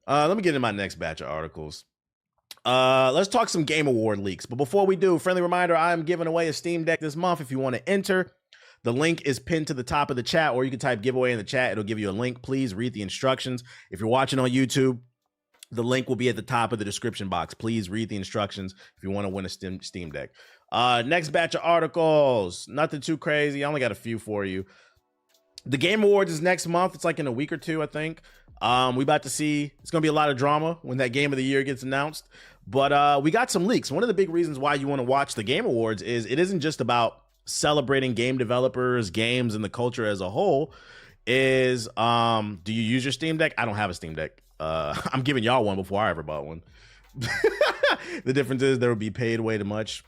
Let me get into my next batch of articles. Let's talk some Game Award leaks. But before we do, friendly reminder, I am giving away a Steam Deck this month. If you want to enter, the link is pinned to the top of the chat, or you can type giveaway in the chat. It'll give you a link. Please read the instructions. If you're watching on YouTube, the link will be at the top of the description box. Please read the instructions if you want to win a Steam Deck. Next batch of articles. Nothing too crazy. I only got a few for you. The Game Awards is next month. It's like in a week or two, I think. We about to see, it's going to be a lot of drama when that game of the year gets announced. But we got some leaks. One of the big reasons why you want to watch the Game Awards is it isn't just about celebrating game developers, games, and the culture as a whole. Is do you use your Steam Deck? I don't have a Steam Deck. I'm giving y'all one before I ever bought one. The difference is there will be paid way too much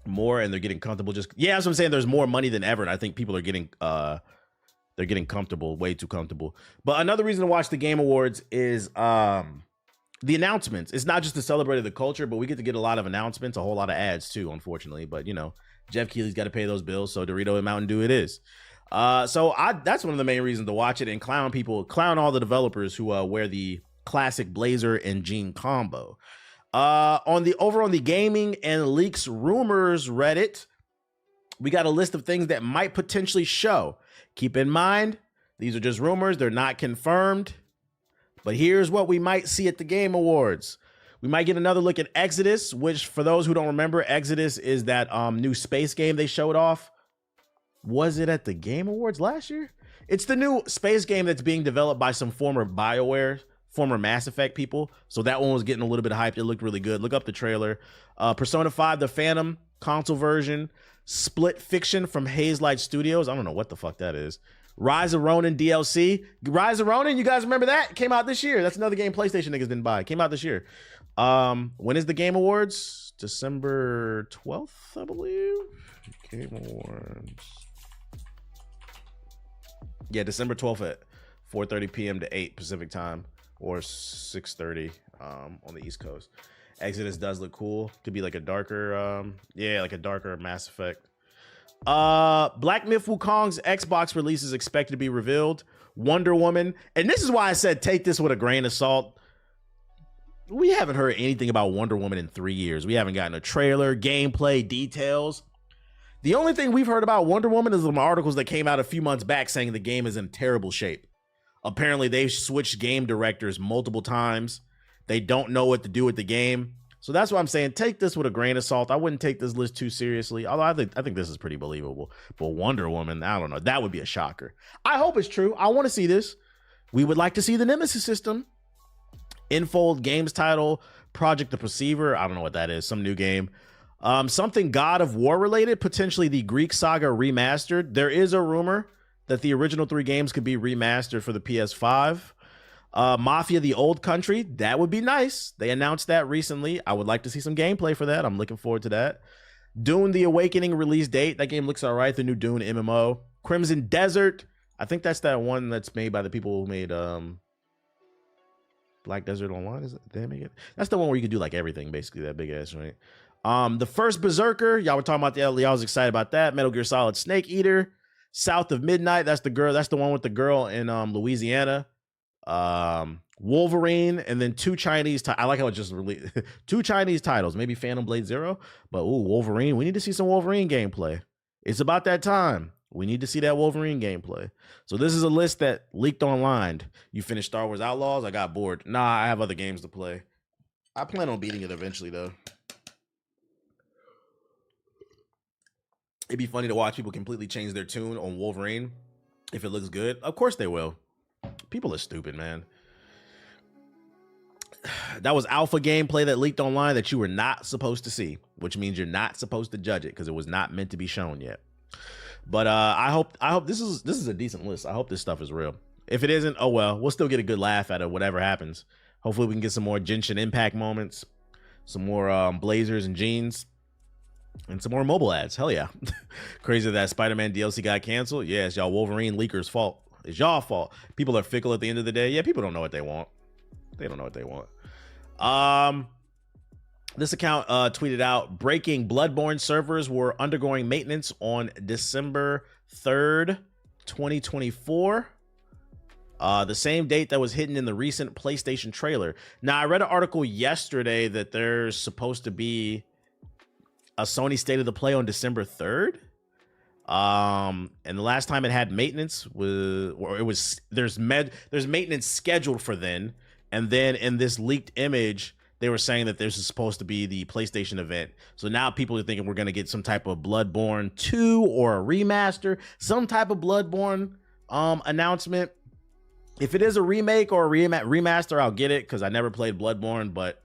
more, and they're getting comfortable. Just that's what I'm saying. There's more money than ever, and I think people are getting they're getting comfortable, way too comfortable. But another reason to watch the Game Awards is the announcements. It's not just to celebrate the culture, but we get to get a lot of announcements, a whole lot of ads too, unfortunately. But you know, Jeff Keighley's got to pay those bills, so Dorito and Mountain Dew it is. So that's one of the main reasons to watch it and clown all the developers who wear the classic blazer and jean combo. Over on the gaming and leaks rumors Reddit, we got a list of things that might potentially show. Keep in mind, these are just rumors, they're not confirmed. But here's what we might see at the Game Awards. We might get another look at Exodus, which for those who don't remember, Exodus is that new space game they showed off. Was it at the Game Awards last year? It's the new space game that's being developed by some former BioWare, former Mass Effect people. So that one was getting a little bit hyped. It looked really good. Look up the trailer. Persona 5, the Phantom console version. Split Fiction from Hazelight Studios. I don't know what the fuck that is. Rise of Ronin DLC. Rise of Ronin, you guys remember that? It came out this year. That's another game PlayStation niggas didn't buy. It came out this year. When is the Game Awards? December 12th, I believe. Game Awards. Yeah, December 12th at 4:30 p.m. to 8 Pacific time, or 6:30 on the East Coast. Exodus does look cool. Could be like a darker, like a darker Mass Effect. Black Myth Wukong's Xbox release is expected to be revealed. Wonder Woman, and this is why I said take this with a grain of salt. We haven't heard anything about Wonder Woman in 3 years. We haven't gotten a trailer, gameplay, details. The only thing we've heard about Wonder Woman is some articles that came out a few months back saying the game is in terrible shape. Apparently, they've switched game directors multiple times. They don't know what to do with the game. So that's why I'm saying take this with a grain of salt. I wouldn't take this list too seriously, although I think this is pretty believable. But Wonder Woman, I don't know. That would be a shocker. I hope it's true. I want to see this. We would like to see the Nemesis system. Infold Games title, Project the Perceiver. I don't know what that is. Some new game. Something God of War related, potentially the Greek Saga remastered. There is a rumor that the original 3 games could be remastered for the PS5. Mafia: The Old Country, that would be nice. They announced that recently. I would like to see some gameplay for that. I'm looking forward to that. Dune: The Awakening release date. That game looks all right. The new Dune MMO. Crimson Desert. I think that's that one that's made by the people who made Black Desert Online. Is it? Did they make it? That's the one where you can do like everything, basically. That big ass, right? The first Berserker, y'all were talking about y'all was excited about that. Metal Gear Solid Snake Eater, South of Midnight, that's the one with the girl in Louisiana. Wolverine, and then 2 Chinese I like how it just released 2 Chinese titles, maybe Phantom Blade Zero, but Wolverine, we need to see some Wolverine gameplay. It's about that time. We need to see that Wolverine gameplay. So this is a list that leaked online. You finished Star Wars Outlaws? I got bored. Nah, I have other games to play. I plan on beating it eventually though. It'd be funny to watch people completely change their tune on Wolverine if it looks good. Of course they will. People are stupid, man. That was alpha gameplay that leaked online that you were not supposed to see, which means you're not supposed to judge it because it was not meant to be shown yet. But I hope this is a decent list. I hope this stuff is real. If it isn't, oh well, we'll still get a good laugh out of whatever happens. Hopefully we can get some more Genshin Impact moments, some more blazers and jeans. And some more mobile ads. Hell yeah. Crazy that Spider-Man DLC got canceled. Yeah, it's y'all Wolverine leakers' fault. It's y'all fault. People are fickle at the end of the day. Yeah, people don't know what they want. They don't know what they want. This account tweeted out, breaking Bloodborne servers were undergoing maintenance on December 3rd, 2024. The same date that was hidden in the recent PlayStation trailer. Now, I read an article yesterday that there's supposed to be a Sony State of the Play on December 3rd. And the last time it had maintenance there's maintenance scheduled for then. And then in this leaked image, they were saying that this is supposed to be the PlayStation event. So now people are thinking we're going to get some type of Bloodborne 2 or a remaster, some type of Bloodborne announcement. If it is a remake or a remaster, I'll get it because I never played Bloodborne, but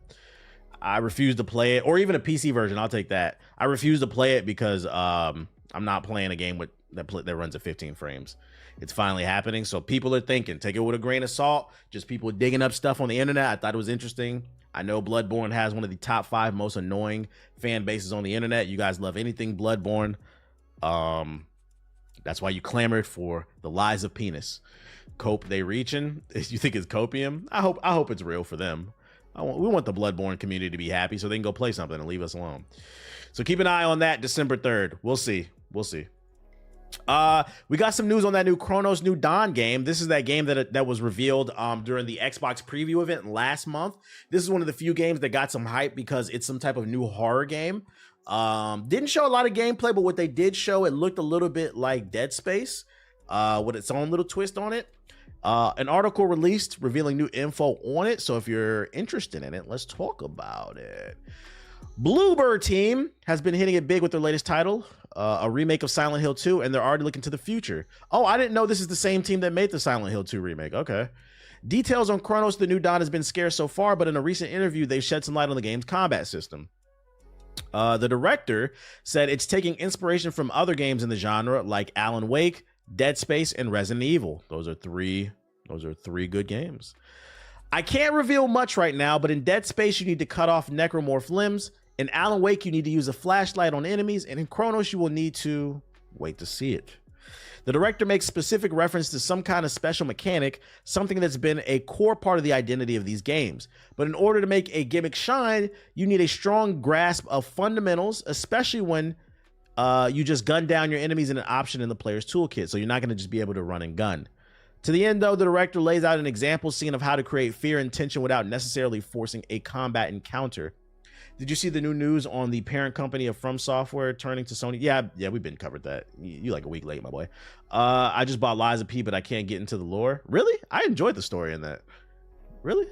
I refuse to play it. Or even a PC version, I'll take that. I refuse to play it because I'm not playing a game that runs at 15 frames. It's finally happening. So people are thinking, take it with a grain of salt. Just people digging up stuff on the internet. I thought it was interesting. I know Bloodborne has one of the top 5 most annoying fan bases on the internet. You guys love anything Bloodborne. That's why you clamored for the lies of penis. Cope they reaching? You think it's copium? I hope it's real for them. We want the Bloodborne community to be happy so they can go play something and leave us alone. So keep an eye on that December 3rd. We'll see. We got some news on that new Cronos New Dawn game. This is that game that was revealed during the Xbox preview event last month. This is one of the few games that got some hype because it's some type of new horror game. Didn't show a lot of gameplay, but what they did show, it looked a little bit like Dead Space with its own little twist on it. An article released revealing new info on it. So if you're interested in it, let's talk about it. Bluebird team has been hitting it big with their latest title, a remake of Silent Hill 2, and they're already looking to the future. Oh, I didn't know this is the same team that made the Silent Hill 2 remake. Okay. Details on Cronos The New Dawn has been scarce so far, but in a recent interview, they've shed some light on the game's combat system. The director said it's taking inspiration from other games in the genre like Alan Wake, Dead Space, and Resident Evil. Those are three good games. I can't reveal much right now, but in Dead Space, you need to cut off necromorph limbs. In Alan Wake, you need to use a flashlight on enemies. And in Cronos, you will need to wait to see it. The director makes specific reference to some kind of special mechanic, something that's been a core part of the identity of these games. But in order to make a gimmick shine, you need a strong grasp of fundamentals, especially when you just gun down your enemies in an option in the player's toolkit. So you're not going to just be able to run and gun. To the end, though, the director lays out an example scene of how to create fear and tension without necessarily forcing a combat encounter. Did you see the new news on the parent company of From Software turning to Sony? Yeah, we've been covered that. You like a week late, my boy. I just bought Lies of P, but I can't get into the lore. Really? I enjoyed the story in that. Really?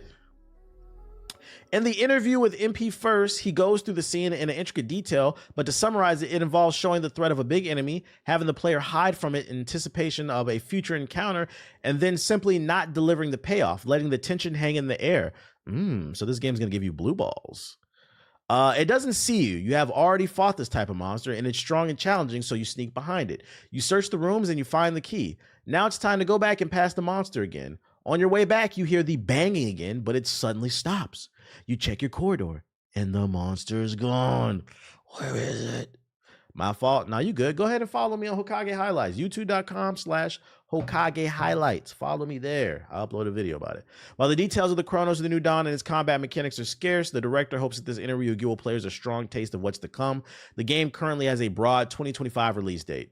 In the interview with MP First, he goes through the scene in intricate detail, but to summarize it, it involves showing the threat of a big enemy, having the player hide from it in anticipation of a future encounter, and then simply not delivering the payoff, letting the tension hang in the air. So this game's going to give you blue balls. It doesn't see you. You have already fought this type of monster, and it's strong and challenging, so you sneak behind it. You search the rooms, and you find the key. Now it's time to go back and pass the monster again. On your way back, you hear the banging again, but it suddenly stops. You check your corridor, and the monster is gone. Where is it? My fault. Now you good. Go ahead and follow me on Hokage Highlights. YouTube.com/Hokage Highlights. Follow me there. I'll upload a video about it. While the details of the Cronos of the New Dawn and its combat mechanics are scarce, the director hopes that this interview will give players a strong taste of what's to come. The game currently has a broad 2025 release date.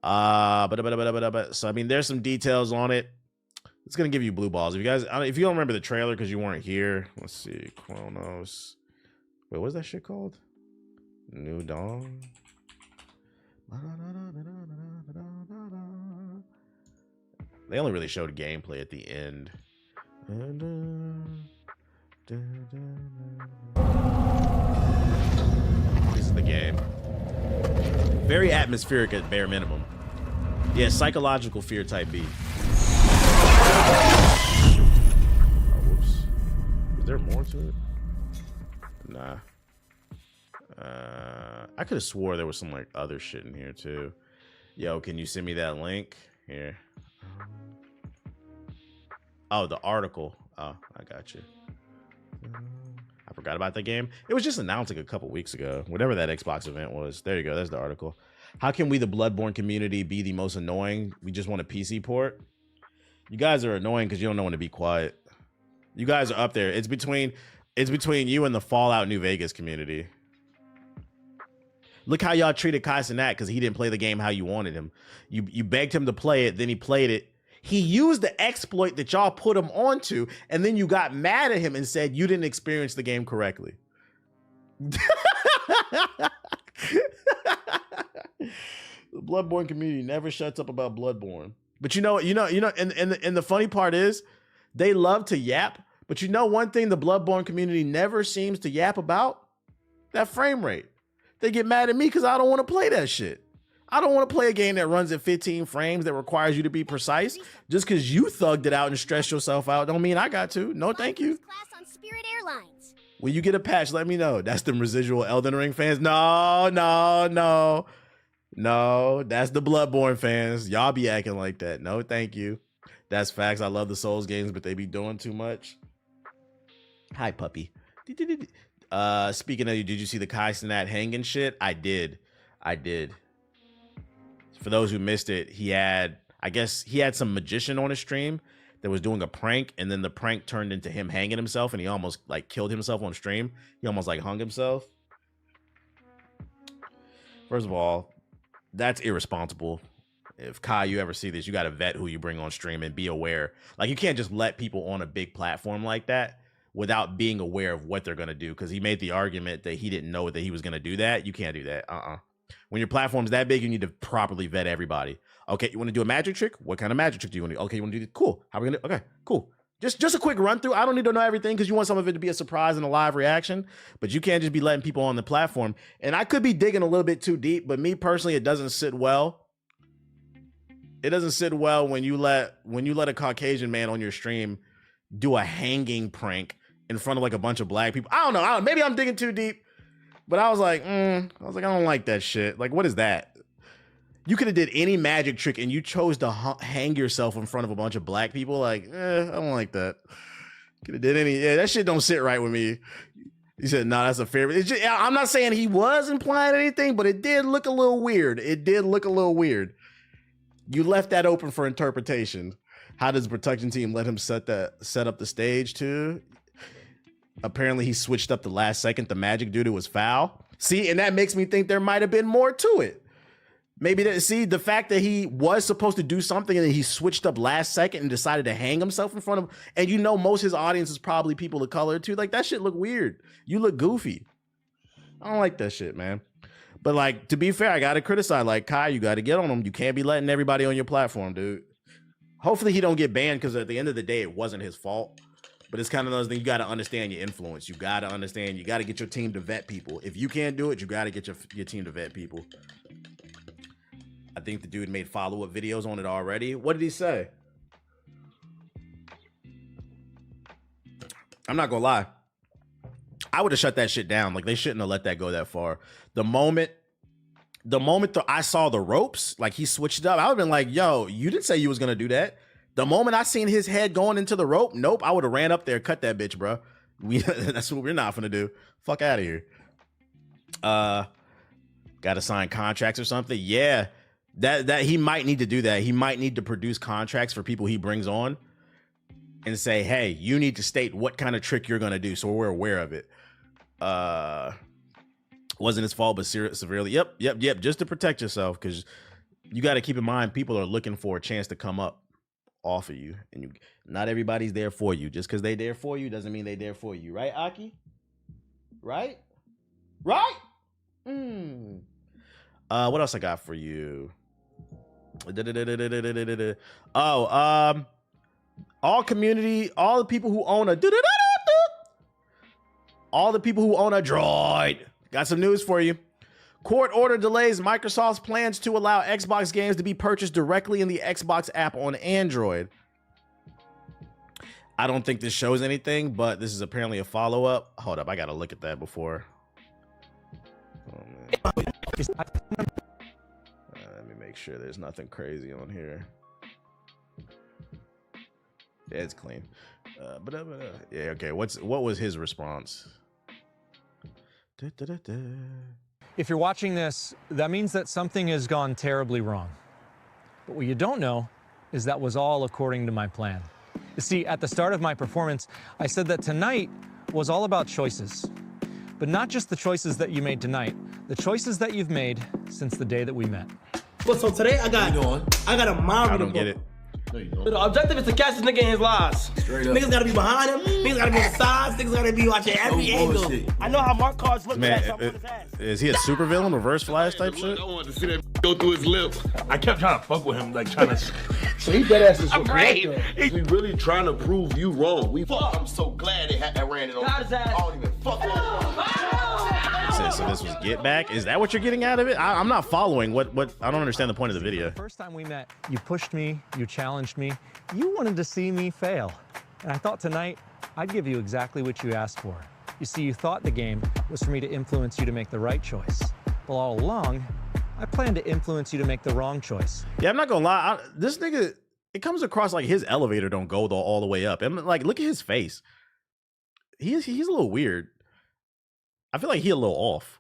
So I mean, there's some details on it. It's gonna give you blue balls. If you don't remember the trailer because you weren't here, let's see. Cronos. Wait, what's that shit called? New Dawn. They only really showed gameplay at the end. This is the game. Very atmospheric at bare minimum. Yeah, psychological fear type B. Oh, whoops. Is there more to it? Nah. I could have swore there was some like other shit in here too. Yo, can you send me that link? Here. Oh, the article. Oh, I got you. I forgot about that game. It was just announced like a couple weeks ago. Whatever that Xbox event was. There you go. That's the article. How can we, the Bloodborne community, be the most annoying? We just want a PC port. You guys are annoying because you don't know when to be quiet. You guys are up there. It's between you and the Fallout New Vegas community. Look how y'all treated Cenat because he didn't play the game how you wanted him. You begged him to play it, then he played it. He used the exploit that y'all put him onto, and then you got mad at him and said you didn't experience the game correctly. The Bloodborne community never shuts up about Bloodborne. But and the funny part is they love to yap, but you know one thing the Bloodborne community never seems to yap about? That frame rate. They get mad at me because I don't want to play that shit. I don't want to play a game that runs at 15 frames that requires you to be precise. Just because you thugged it out and stressed yourself out don't mean I got to. No, thank you. When you get a patch, let me know. That's them residual Elden Ring fans. No, that's the Bloodborne fans. Y'all be acting like that. No, thank you. That's facts. I love the Souls games, but they be doing too much. Hi, puppy. Speaking of you, did you see the Cenat hanging shit? I did. For those who missed it, I guess he had some magician on his stream that was doing a prank, and then the prank turned into him hanging himself, and he almost like killed himself on stream. He almost like hung himself. First of all, that's irresponsible. If Kai, you ever see this, you got to vet who you bring on stream and be aware. Like, you can't just let people on a big platform like that without being aware of what they're going to do, because he made the argument that he didn't know that he was going to do that. You can't do that. When your platform's that big, you need to properly vet everybody. Okay, you want to do a magic trick? What kind of magic trick do you want to do? Okay, you want to do this? Cool. How are we going to? Okay, cool. Just a quick run through. I don't need to know everything because you want some of it to be a surprise and a live reaction, but you can't just be letting people on the platform. And I could be digging a little bit too deep, but me personally, it doesn't sit well. It doesn't sit well when you let a Caucasian man on your stream do a hanging prank in front of like a bunch of black people. I don't know. Maybe I'm digging too deep, but I was like, I don't like that shit. Like, what is that? You could have did any magic trick and you chose to hang yourself in front of a bunch of black people. Like, I don't like that. Could have did any. Yeah, that shit don't sit right with me. He said, no, that's a fair. I'm not saying he was implying anything, but it did look a little weird. You left that open for interpretation. How does the production team let him set up the stage too? Apparently he switched up the last second. The magic dude, it was foul. See, and that makes me think there might have been more to it. Maybe the fact that he was supposed to do something and then he switched up last second and decided to hang himself in front of, and you know most of his audience is probably people of color too. Like, that shit look weird. You look goofy. I don't like that shit, man. But like, to be fair, I gotta criticize, like, Kai, you gotta get on him. You can't be letting everybody on your platform, dude. Hopefully he don't get banned, because at the end of the day, it wasn't his fault. But it's kind of those things, you gotta understand your influence. You gotta understand, you gotta get your team to vet people. If you can't do it, you gotta get your team to vet people. I think the dude made follow-up videos on it already. What did he say? I'm not gonna lie. I would have shut that shit down. Like, they shouldn't have let that go that far. The moment I saw the ropes, like he switched up, I would have been like, yo, you didn't say you was gonna do that. The moment I seen his head going into the rope, nope, I would have ran up there, cut that bitch, bro. That's what we're not gonna do. Fuck out of here. Gotta sign contracts or something. Yeah. That he might need to do that. He might need to produce contracts for people he brings on and say, hey, you need to state what kind of trick you're gonna do so we're aware of it. Wasn't his fault, but severely. Yep. Just to protect yourself, because you got to keep in mind people are looking for a chance to come up off of you, and not everybody's there for you. Just because they there for you doesn't mean they there for you, right, Aki? Right? What else I got for you? All the people who own a droid. Got some news for you. Court order delays Microsoft's plans to allow Xbox games to be purchased directly in the Xbox app on Android. I don't think this shows anything, but this is apparently a follow-up. Hold up, I gotta look at that before. Oh, man. Let me make sure there's nothing crazy on here. Yeah, it's clean. Yeah, okay. What was his response? If you're watching this, that means that something has gone terribly wrong. But what you don't know is that was all according to my plan. You see, at the start of my performance, I said that tonight was all about choices. But not just the choices that you made tonight, the choices that you've made since the day that we met. Well, so today I got a mild. I don't get it. No, you don't. The objective is to catch this nigga in his lies. Straight up. Niggas gotta be behind him. Niggas gotta be on the sides. Niggas gotta be watching every angle. bullshit. I know how Mark Cards look Man, at something on his ass. is he a supervillain, reverse flash type shit? I wanted to see that go through his lip. I kept trying to fuck with him, like trying to. So he dead ass is I'm right. We really trying to prove you wrong. I'm so glad they ran it on. Got his ass. I don't even fuck with him. So this was get back. Is that what you're getting out of it? I'm not following. What? I don't understand the point of the video. First time we met, you pushed me, you challenged me, you wanted to see me fail. And I thought tonight, I'd give you exactly what you asked for. You see, you thought the game was for me to influence you to make the right choice. Well, all along, I planned to influence you to make the wrong choice. Yeah, I'm not gonna lie. This nigga, it comes across like his elevator don't go all the way up. And like, look at his face. He's a little weird. I feel like he a little off.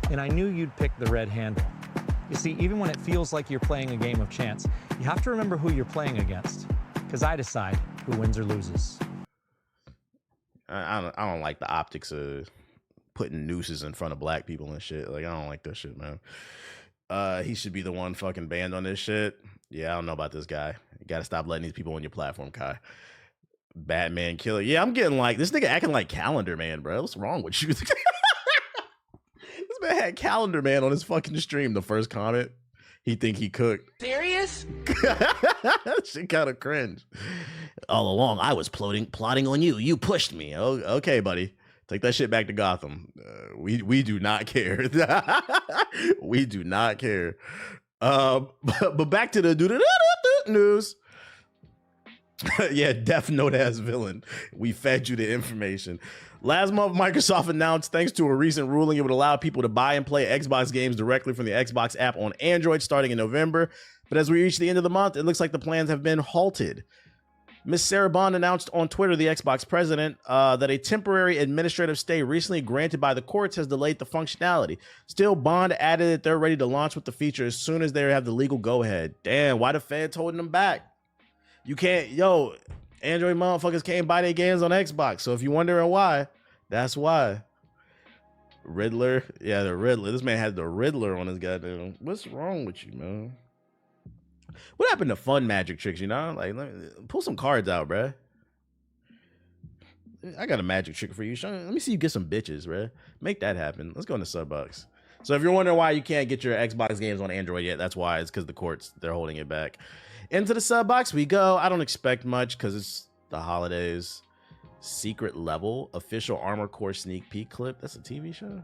And I knew you'd pick the red handle. You see, even when it feels like you're playing a game of chance, you have to remember who you're playing against. Because I decide who wins or loses. I don't like the optics of putting nooses in front of black people and shit. Like, I don't like that shit, man. He should be the one fucking banned on this shit. Yeah, I don't know about this guy. You gotta stop letting these people on your platform, Kai. Batman killer. Yeah, I'm getting like, this nigga acting like Calendar Man, bro. What's wrong with you? This man had Calendar Man on his fucking stream. The first comment, he think he cooked. Serious? Shit kind of cringe. All along, I was plotting on you. You pushed me. Oh, okay, buddy. Take that shit back to Gotham. We do not care. We do not care. But back to the news. Yeah, Death Note as villain. We fed you the information. Last month, Microsoft announced, thanks to a recent ruling, it would allow people to buy and play Xbox games directly from the Xbox app on Android starting in November. But as we reach the end of the month, it looks like the plans have been halted. Ms. Sarah Bond announced on Twitter, the Xbox president, that a temporary administrative stay recently granted by the courts has delayed the functionality. Still, Bond added that they're ready to launch with the feature as soon as they have the legal go-ahead. Damn, why the feds holding them back? You can't, Android motherfuckers can't buy their games on Xbox. So if you're wondering why, that's why. Riddler. Yeah, the Riddler. This man had the Riddler on his goddamn. What's wrong with you, man? What happened to fun magic tricks, you know? Like, pull some cards out, bruh. I got a magic trick for you. Let me see you get some bitches, bruh. Make that happen. Let's go into Subbox. So if you're wondering why you can't get your Xbox games on Android yet, that's why. It's because the courts, they're holding it back. Into the sub box we go. I don't expect much because it's the holidays. Secret Level, official Armor Core sneak peek clip. That's a TV show.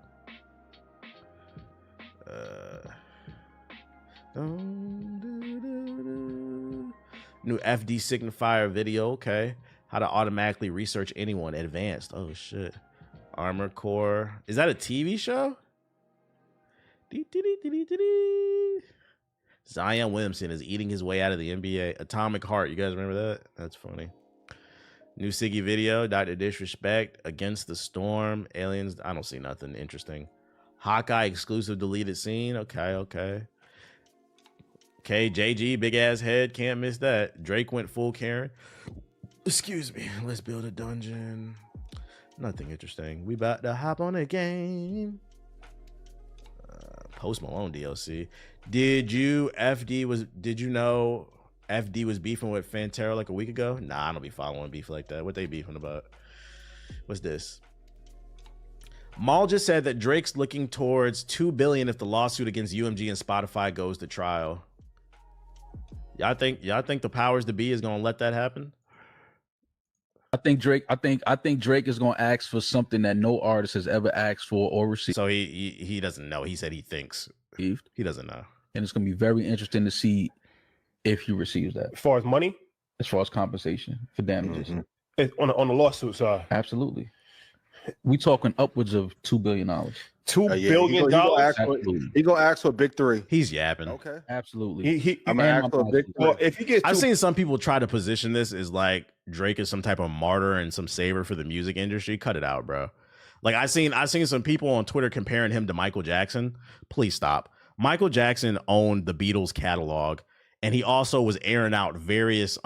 New FD signifier video. Okay. How to automatically research anyone. Advanced. Oh shit. Armor Core. Is that a TV show? Zion Williamson is eating his way out of the NBA. Atomic Heart. You guys remember that? That's funny. New Siggy video. Dr. Disrespect. Against the Storm. Aliens. I don't see nothing interesting. Hawkeye exclusive deleted scene. Okay. Okay, JG. Big ass head. Can't miss that. Drake went full Karen. Excuse me. Let's build a dungeon. Nothing interesting. We about to hop on a game. Post Malone DLC. Did you know FD was beefing with Fantero like a week ago? Nah, I don't be following beef like that. What they beefing about? What's this? Maul just said that Drake's looking towards $2 billion if the lawsuit against UMG and Spotify goes to trial. Y'all think the powers to be is gonna let that happen? I think Drake is gonna ask for something that no artist has ever asked for or received. So he doesn't know. He said he thinks. He doesn't know. And it's gonna be very interesting to see if he receives that. As far as money? As far as compensation for damages. Mm-hmm. On the lawsuit side. Absolutely. We talking upwards of $2 billion. $2 billion. He's gonna ask for a big three. He's yapping. Okay. Absolutely. I'm gonna ask for a big three. Well, if he gets I've seen some people try to position this as like Drake is some type of martyr and some saver for the music industry. Cut it out, bro. Like I've seen some people on Twitter comparing him to Michael Jackson. Please stop. Michael Jackson owned the Beatles catalog, and he also was airing out various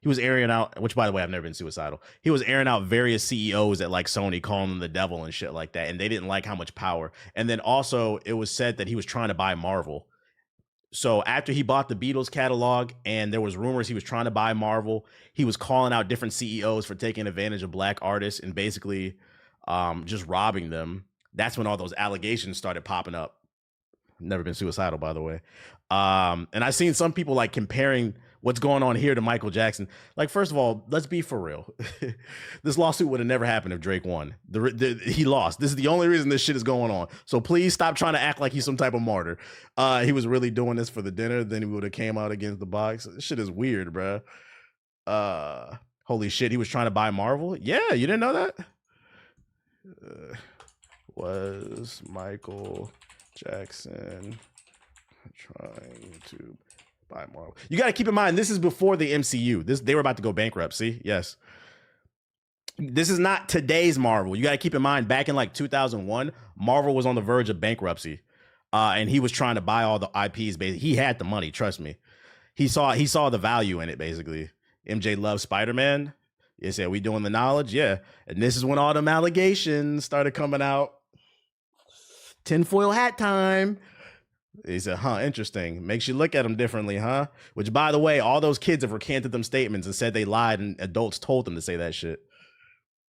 which by the way, I've never been suicidal. He was airing out various CEOs at like Sony, calling them the devil and shit like that, and they didn't like how much power. And then also it was said that he was trying to buy Marvel. So after he bought the Beatles catalog and there was rumors he was trying to buy Marvel, he was calling out different CEOs for taking advantage of black artists and basically just robbing them. That's when all those allegations started popping up. Never been suicidal, by the way. And I've seen some people like comparing what's going on here to Michael Jackson. Like, first of all, let's be for real. This lawsuit would have never happened if Drake won. He lost. This is the only reason this shit is going on. So please stop trying to act like he's some type of martyr. He was really doing this for the dinner. Then he would have came out against the box. This shit is weird, bro. Holy shit, he was trying to buy Marvel? Yeah, you didn't know that? Was Michael Jackson trying to buy Marvel? You got to keep in mind, this is before the MCU. They were about to go bankrupt. See? Yes. This is not today's Marvel. You got to keep in mind, back in like 2001, Marvel was on the verge of bankruptcy. And he was trying to buy all the IPs. Basically, he had the money. Trust me. He saw the value in it, basically. MJ loves Spider-Man. He said, we doing the knowledge? Yeah. And this is when all them allegations started coming out. Tinfoil hat time. He said, interesting. Makes you look at them differently, huh? Which, by the way, all those kids have recanted them statements and said they lied and adults told them to say that shit.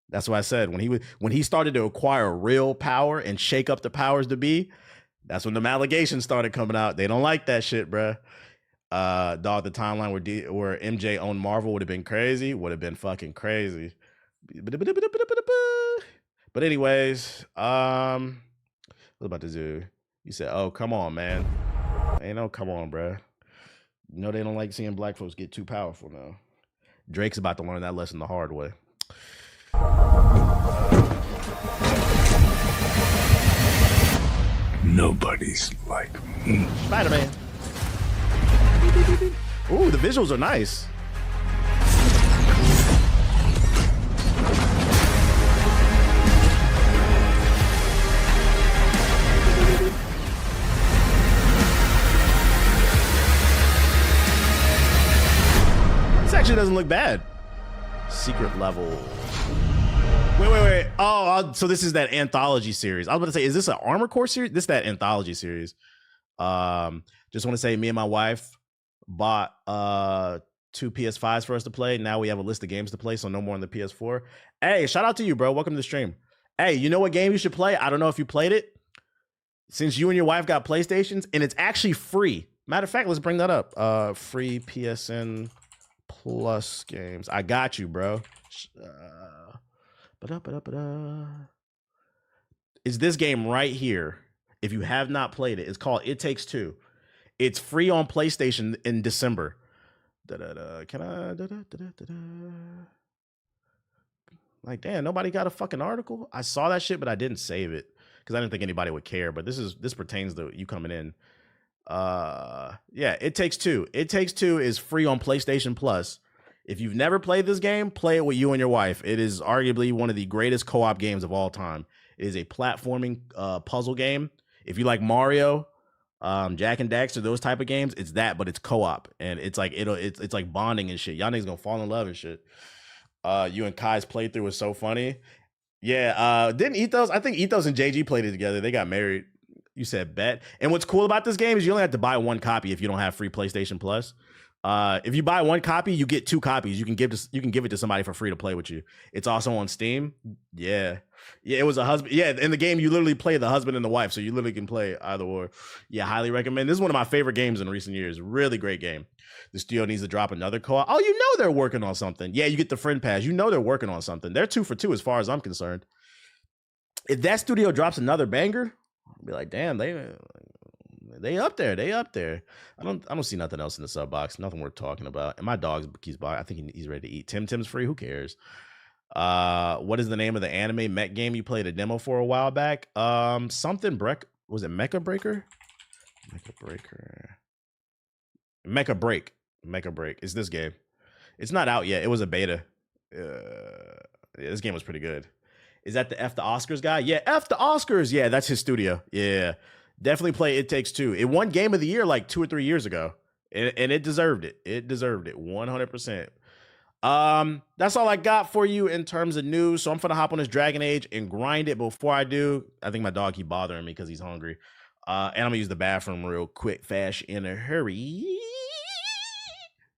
That's what I said. When he started to acquire real power and shake up the powers to be, that's when the allegations started coming out. They don't like that shit, bruh. Dog, the timeline where MJ owned Marvel would have been crazy. Would have been fucking crazy. But anyways, what was I about to do? You said, oh, come on, man. Ain't no come on, bruh. You know they don't like seeing black folks get too powerful now. Drake's about to learn that lesson the hard way. Nobody's like me. Spider-Man. Ooh, the visuals are nice. This actually doesn't look bad. Secret level. Wait. Oh, so this is that anthology series. I was about to say, is this an Armor Core series? This is that anthology series. Just want to say, me and my wife bought 2 PS5s for us to play. Now we have a list of games to play, so no more on the PS4. Hey, shout out to you, bro. Welcome to the stream. Hey, you know what game you should play? I don't know if you played it. Since you and your wife got PlayStations, and it's actually free. Matter of fact, let's bring that up. Free PSN Plus games. I got you, bro. Is this game right here? If you have not played it, it's called It Takes Two. It's free on PlayStation in December. Can I? Like, damn, nobody got a fucking article? I saw that shit, but I didn't save it because I didn't think anybody would care. But this pertains to you coming in. Yeah, It Takes Two. It Takes Two is free on PlayStation Plus. If you've never played this game, play it with you and your wife. It is arguably one of the greatest co-op games of all time. It is a platforming puzzle game. If you like Mario, Jack and Daxter, those type of games, it's that, but it's co-op, and it's like it's like bonding and shit. Y'all niggas gonna fall in love and shit. You and Kai's playthrough was so funny. Yeah, didn't Ethos? I think Ethos and JG played it together. They got married. You said bet. And what's cool about this game is you only have to buy one copy if you don't have free PlayStation Plus. If you buy one copy, you get 2 copies. You can give it to somebody for free to play with you. It's also on Steam. Yeah, it was a husband. Yeah, in the game you literally play the husband and the wife, so you literally can play either or. Yeah, highly recommend. This is one of my favorite games in recent years. Really great game. The studio needs to drop another co-op. Oh, you know they're working on something. Yeah, you get the friend pass. You know they're working on something. They're 2 for 2 as far as I'm concerned. If that studio drops another banger, I'll be like, damn, they up there. They up there. I don't see nothing else in the sub box. Nothing worth talking about. And my dog keeps by. I think he's ready to eat. Tim's free. Who cares? What is the name of the anime mech game you played a demo for a while back? Something was it Mecha Breaker? Mecha Break. It's this game. It's not out yet. It was a beta. Yeah, this game was pretty good. Is that the F the Oscars guy? Yeah, F the Oscars. Yeah, that's his studio. Yeah. Definitely play It Takes Two. It won Game of the Year like 2 or 3 years ago. And it deserved it. It deserved it 100%. That's all I got for you in terms of news. So I'm gonna hop on this Dragon Age and grind it. Before I do, I think my dog keep bothering me because he's hungry. And I'm gonna use the bathroom real quick, fast, in a hurry.